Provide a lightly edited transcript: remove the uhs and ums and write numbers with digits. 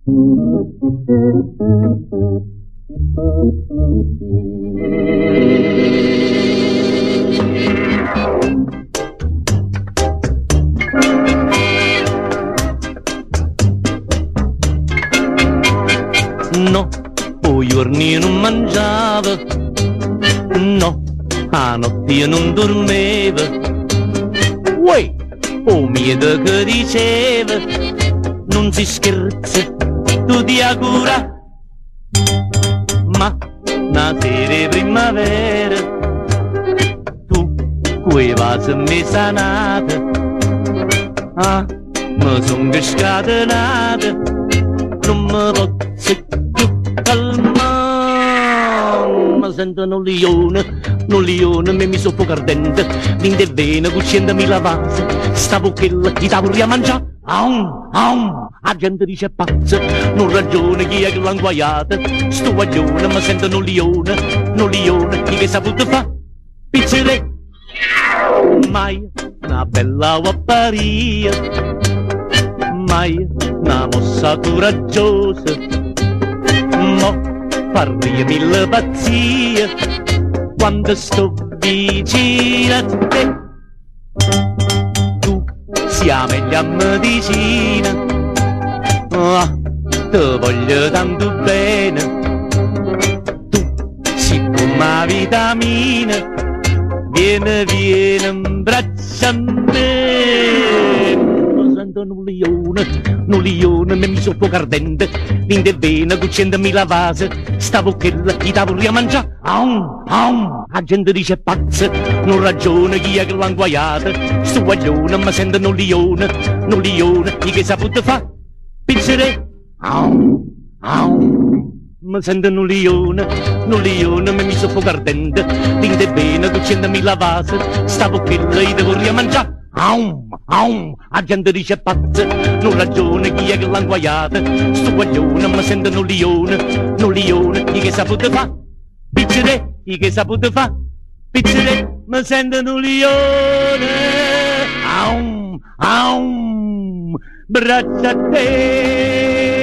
No, poi giorni non mangiava, no, a notte io non dormiva. Uè, o miedo che diceva, non si scherza, tu ti augura. Ma una sera primavera, tu quei vasi mi sanata, ah, mi son scatenata, non mi posso più calmare. Mi sento un leone, mi soffoca ardente, l'inde vena cucendami la vase, stavo che gli davo a mangiare. La gente dice pazza, non ragione chi è che l'ha inguaiata, sto guaglione mi sento un leone, chi che saputo fa, pizzere, mai una bella guapparia, mai una mossa coraggiosa, mo farmi mille pazzie, quando sto vicino a te. Siamo la medicina, ah, ti voglio tanto bene, tu sei come una vitamina, vieni, abbraccia me. Mi sento un leone, mi soffoca ardente, l'inde vena cucendami la vase, stavo che gli davo a mangiare. La gente dice pazza, non ragione chi è che l'ha inguaiata, sto guaglione mi sento un leone, chi che saputo fa, pizzere, mi sento un leone, mi soffoca ardente, l'inde vena cucendami la vase, stavo che gli devo a mangiare. La gente dice pazza, non ragione chi è che l'ha inguaiata, sto guaglione mi sento un leone, chi che saputo fa, pizzere, chi che saputo fa, pizzere, mi sento un leone, braccia a te.